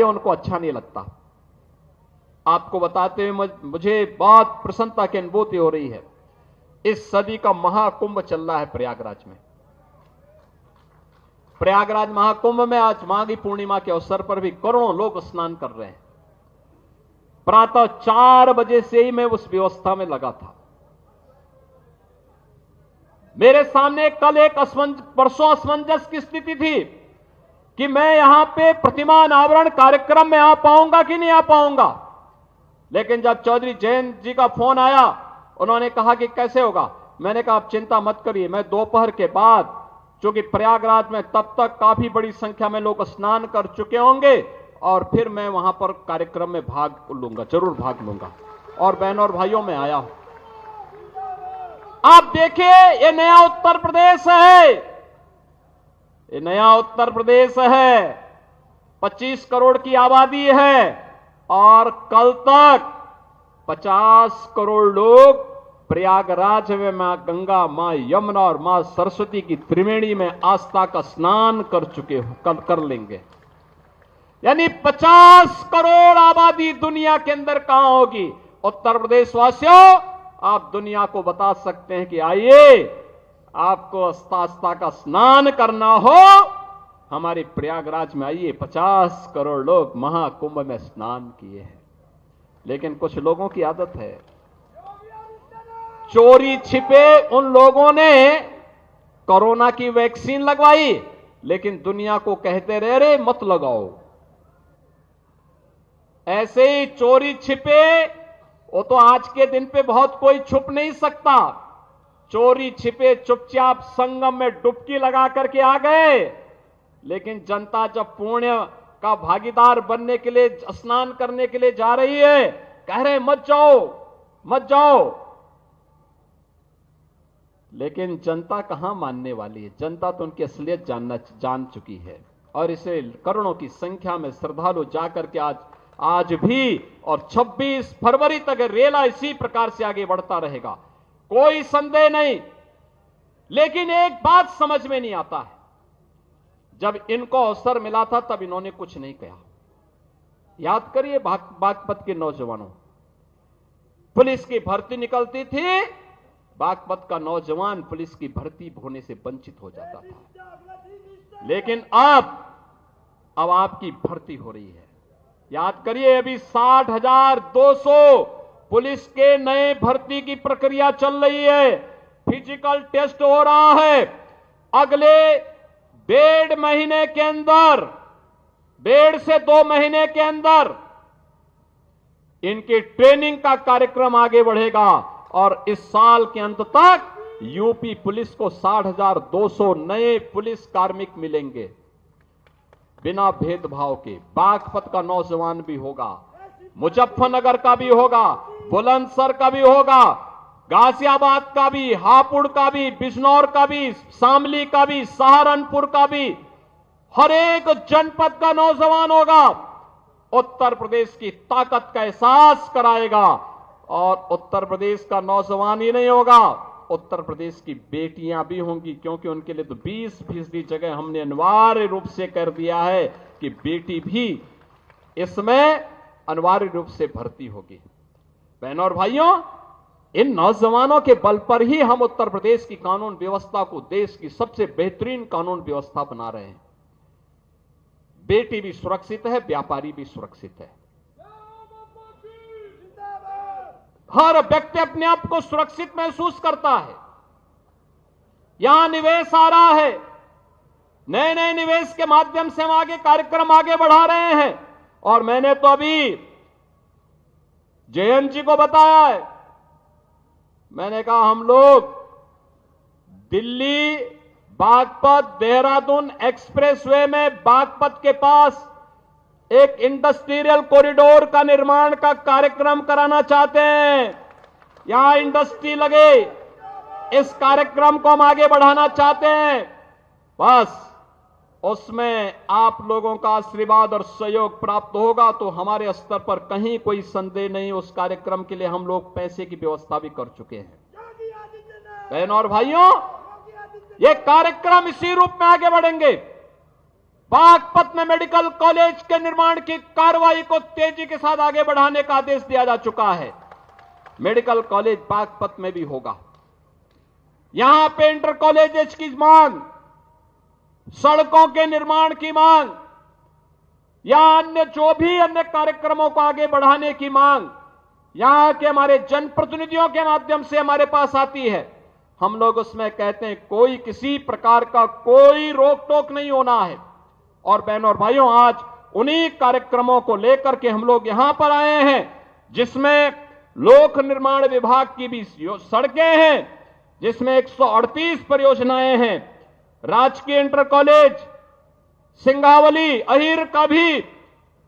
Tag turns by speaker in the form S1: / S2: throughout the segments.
S1: उनको अच्छा नहीं लगता। आपको बताते हुए मुझे बहुत प्रसन्नता की अनुभूति हो रही है। इस सदी का महाकुंभ चल रहा है प्रयागराज में। प्रयागराज महाकुंभ में आज माघी पूर्णिमा के अवसर पर भी करोड़ों लोग स्नान कर रहे हैं। प्रातः 4 बजे से ही मैं उस व्यवस्था में लगा था। मेरे सामने कल एक परसों असमंजस की स्थिति थी कि मैं यहां पे प्रतिमा अनावरण कार्यक्रम में आ पाऊंगा कि नहीं आ पाऊंगा। लेकिन जब चौधरी जयंत जी का फोन आया, उन्होंने कहा कि कैसे होगा। मैंने कहा आप चिंता मत करिए, मैं दोपहर के बाद, चूंकि प्रयागराज में तब तक काफी बड़ी संख्या में लोग स्नान कर चुके होंगे, और फिर मैं वहां पर कार्यक्रम में भाग लूंगा, जरूर भाग लूंगा। और बहनों और भाइयों में आया हूं। आप देखिए, ये नया उत्तर प्रदेश है, ये नया उत्तर प्रदेश है। 25 करोड़ की आबादी है और कल तक 50 करोड़ लोग प्रयागराज में मां गंगा, मां यमुना और मां सरस्वती की त्रिवेणी में आस्था का स्नान कर चुके हो, कल कर लेंगे। यानी 50 करोड़ आबादी दुनिया के अंदर कहां होगी। उत्तर प्रदेश वासियों, आप दुनिया को बता सकते हैं कि आइए, आपको आस्था का स्नान करना हो, हमारे प्रयागराज में आइए। 50 करोड़ लोग महाकुंभ में स्नान किए हैं। लेकिन कुछ लोगों की आदत है, चोरी छिपे उन लोगों ने कोरोना की वैक्सीन लगवाई, लेकिन दुनिया को कहते रहे रे मत लगाओ। ऐसे ही चोरी छिपे, वो तो आज के दिन पे बहुत कोई छुप नहीं सकता। चोरी छिपे चुपचाप संगम में डुबकी लगा करके आ गए। लेकिन जनता जब पुण्य का भागीदार बनने के लिए, स्नान करने के लिए जा रही है, कह रहे मत जाओ मत जाओ। लेकिन जनता कहां मानने वाली है। जनता तो उनकी असलियत जान चुकी है। और इसे करोड़ों की संख्या में श्रद्धालु जाकर के आज भी और 26 फरवरी तक रेला इसी प्रकार से आगे बढ़ता रहेगा, कोई संदेह नहीं। लेकिन एक बात समझ में नहीं आता है, जब इनको अवसर मिला था तब इन्होंने कुछ नहीं कहा। याद करिए बागपत के नौजवानों, पुलिस की भर्ती निकलती थी, बागपत का नौजवान पुलिस की भर्ती होने से वंचित हो जाता था। लेकिन अब आपकी भर्ती हो रही है। याद करिए, अभी 60,200 पुलिस के नए भर्ती की प्रक्रिया चल रही है। फिजिकल टेस्ट हो रहा है। अगले 1.5 महीने के अंदर, 1.5 से 2 महीने के अंदर इनकी ट्रेनिंग का कार्यक्रम आगे बढ़ेगा और इस साल के अंत तक यूपी पुलिस को 60,200 नए पुलिस कार्मिक मिलेंगे, बिना भेदभाव के। बागपत का नौजवान भी होगा, मुजफ्फरनगर का भी होगा, बुलंदशहर का भी होगा, गाजियाबाद का भी, हापुड़ का भी, बिजनौर का भी, शामली का भी, सहारनपुर का भी, हर एक जनपद का नौजवान होगा। उत्तर प्रदेश की ताकत का एहसास कराएगा। और उत्तर प्रदेश का नौजवान ही नहीं होगा, उत्तर प्रदेश की बेटियां भी होंगी, क्योंकि उनके लिए तो 20% जगह हमने अनिवार्य रूप से कर दिया है कि बेटी भी इसमें अनिवार्य रूप से भर्ती होगी। बहनों और भाइयों, इन नौजवानों के बल पर ही हम उत्तर प्रदेश की कानून व्यवस्था को देश की सबसे बेहतरीन कानून व्यवस्था बना रहे हैं। बेटी भी सुरक्षित है, व्यापारी भी सुरक्षित है। हर व्यक्ति अपने आप को सुरक्षित महसूस करता है। यहां निवेश आ रहा है, नए नए निवेश के माध्यम से हम आगे कार्यक्रम आगे बढ़ा रहे हैं। और मैंने तो अभी जयंत जी को बताया है, मैंने कहा हम लोग दिल्ली बागपत देहरादून एक्सप्रेसवे में बागपत के पास एक इंडस्ट्रियल कॉरिडोर का निर्माण का कार्यक्रम कराना चाहते हैं। यहां इंडस्ट्री लगे, इस कार्यक्रम को हम आगे बढ़ाना चाहते हैं। बस उसमें आप लोगों का आशीर्वाद और सहयोग प्राप्त होगा तो हमारे स्तर पर कहीं कोई संदेह नहीं, उस कार्यक्रम के लिए हम लोग पैसे की व्यवस्था भी कर चुके हैं। बहनों और भाइयों, ये कार्यक्रम इसी रूप में आगे बढ़ेंगे। बागपत में मेडिकल कॉलेज के निर्माण की कार्रवाई को तेजी के साथ आगे बढ़ाने का आदेश दिया जा चुका है। मेडिकल कॉलेज बागपत में भी होगा। यहां पे इंटर कॉलेजेस की मांग, सड़कों के निर्माण की मांग या अन्य जो भी अन्य कार्यक्रमों को आगे बढ़ाने की मांग यहां के हमारे जनप्रतिनिधियों के माध्यम से हमारे पास आती है। हम लोग उसमें कहते हैं कोई किसी प्रकार का कोई रोक टोक नहीं होना है। और बहनों और भाइयों, आज उन्हीं कार्यक्रमों को लेकर के हम लोग यहां पर आए हैं जिसमें लोक निर्माण विभाग की भी सड़कें हैं, जिसमें 138 परियोजनाएं हैं। राजकीय इंटर कॉलेज सिंगावली अहिर का भी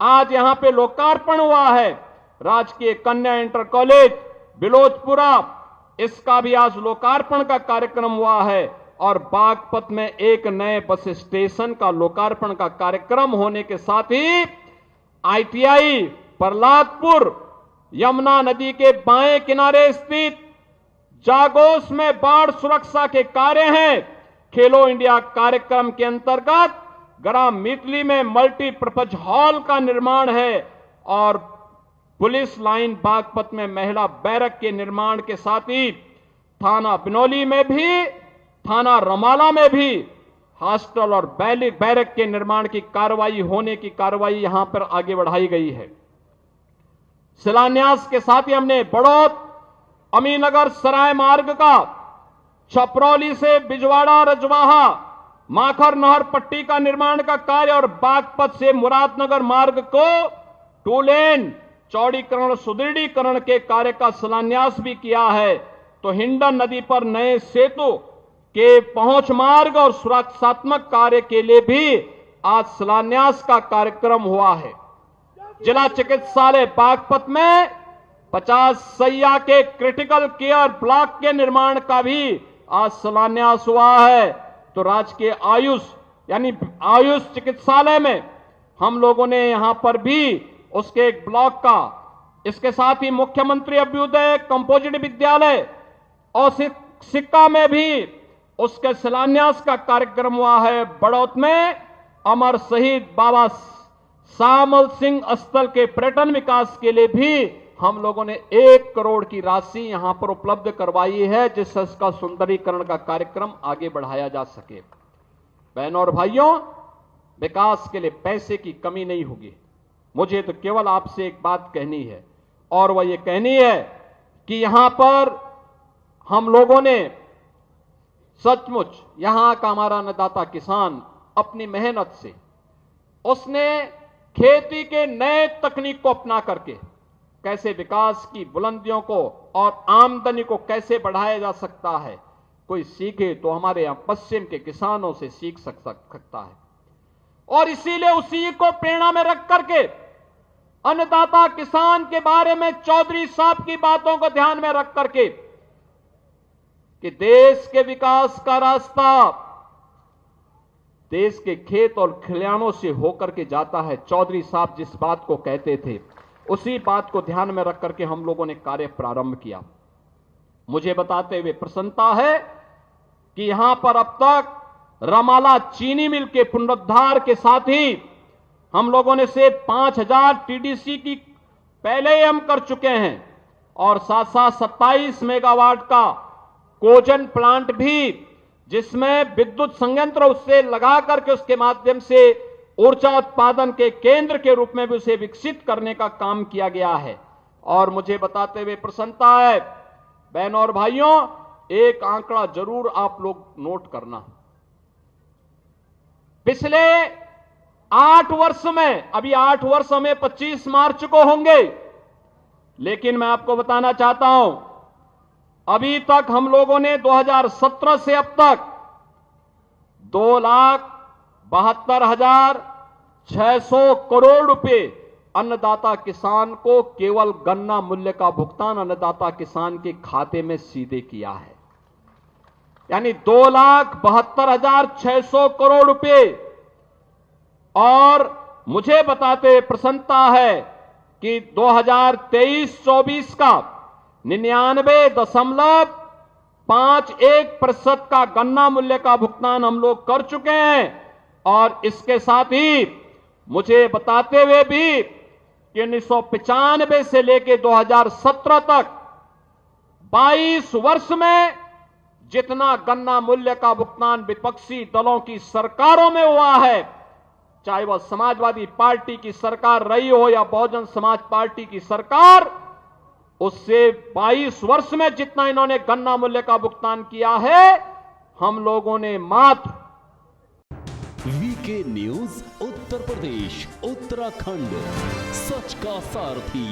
S1: आज यहां पे लोकार्पण हुआ है। राजकीय कन्या इंटर कॉलेज बिलोचपुरा, इसका भी आज लोकार्पण का कार्यक्रम हुआ है। और बागपत में एक नए बस स्टेशन का लोकार्पण का कार्यक्रम होने के साथ ही आईटीआई प्रहलादपुर यमुना नदी के बाएं किनारे स्थित जागोस में बाढ़ सुरक्षा के कार्य हैं। खेलो इंडिया कार्यक्रम के अंतर्गत ग्राम मितली में मल्टीपर्पज हॉल का निर्माण है। और पुलिस लाइन बागपत में महिला बैरक के निर्माण के साथ ही थाना बिनौली में भी, थाना रमाला में भी हॉस्टल और बैरक के निर्माण की कार्रवाई होने की कार्रवाई यहां पर आगे बढ़ाई गई है। शिलान्यास के साथ ही हमने बड़ौद अमीनगर सराय मार्ग का, छपरौली से बिजवाड़ा रजवाहा माखर नहर पट्टी का निर्माण का कार्य और बागपत से मुरादनगर मार्ग को 2 लेन चौड़ीकरण सुदृढ़ीकरण के कार्य का शिलान्यास भी किया है। तो हिंडन नदी पर नए सेतु के पहुंच मार्ग और सुरक्षात्मक कार्य के लिए भी आज शिलान्यास का कार्यक्रम हुआ है। जिला चिकित्सालय बागपत में 50 सैया के क्रिटिकल केयर ब्लॉक के निर्माण का भी आज शिलान्यास हुआ है। तो राजकीय आयुष यानी आयुष चिकित्सालय में हम लोगों ने यहां पर भी उसके एक ब्लॉक का, इसके साथ ही मुख्यमंत्री अभ्युदय कंपोजिट विद्यालय और सिक्का में भी उसके शिलान्यास का कार्यक्रम हुआ है। बड़ौत में अमर शहीद बाबा श्यामल सिंह स्थल के पर्यटन विकास के लिए भी हम लोगों ने 1 करोड़ की राशि यहां पर उपलब्ध करवाई है, जिससे इसका सुंदरीकरण का कार्यक्रम आगे बढ़ाया जा सके। बहनों और भाइयों, विकास के लिए पैसे की कमी नहीं होगी। मुझे तो केवल आपसे एक बात कहनी है, और वह ये कहनी है कि यहां पर हम लोगों ने सचमुच यहां का हमारा अन्नदाता किसान अपनी मेहनत से उसने खेती के नए तकनीक को अपना करके कैसे विकास की बुलंदियों को और आमदनी को कैसे बढ़ाया जा सकता है, कोई सीखे तो हमारे यहां पश्चिम के किसानों से सीख सकता है। और इसीलिए उसी को प्रेरणा में रख करके अन्नदाता किसान के बारे में चौधरी साहब की बातों को ध्यान में रख करके कि देश के विकास का रास्ता देश के खेत और खलिहानों से होकर के जाता है। चौधरी साहब जिस बात को कहते थे उसी बात को ध्यान में रख करके हम लोगों ने कार्य प्रारंभ किया। मुझे बताते हुए प्रसन्नता है कि यहां पर अब तक रमाला चीनी मिल के पुनरुद्धार के साथ ही हम लोगों ने से 5000 टीडीसी की पहले ही हम कर चुके हैं और साथ साथ 27 मेगावाट का कोजन प्लांट भी, जिसमें विद्युत संयंत्र उससे लगा करके उसके माध्यम से ऊर्जा उत्पादन के केंद्र के रूप में भी उसे विकसित करने का काम किया गया है। और मुझे बताते हुए प्रसन्नता है बहनों और भाइयों, एक आंकड़ा जरूर आप लोग नोट करना। पिछले 8 वर्ष में, अभी 8 वर्ष हमें 25 मार्च को होंगे, लेकिन मैं आपको बताना चाहता हूं अभी तक हम लोगों ने 2017 से अब तक 2,72,600 करोड़ रुपए अन्नदाता किसान को केवल गन्ना मूल्य का भुगतान अन्नदाता किसान के खाते में सीधे किया है, यानी 2,72,600 करोड़ रुपए। और मुझे बताते प्रसन्नता है कि 2023-24 का 99.51% का गन्ना मूल्य का भुगतान हम लोग कर चुके हैं और इसके साथ ही मुझे बताते हुए भी कि 1995 से लेकर 2017 तक 22 वर्ष में जितना गन्ना मूल्य का भुगतान विपक्षी दलों की सरकारों में हुआ है, चाहे वह समाजवादी पार्टी की सरकार रही हो या बहुजन समाज पार्टी की सरकार, उससे 22 वर्ष में जितना इन्होंने गन्ना मूल्य का भुगतान किया है, हम लोगों ने मात्र
S2: वीके न्यूज उत्तर प्रदेश उत्तराखंड, सच का सारथी।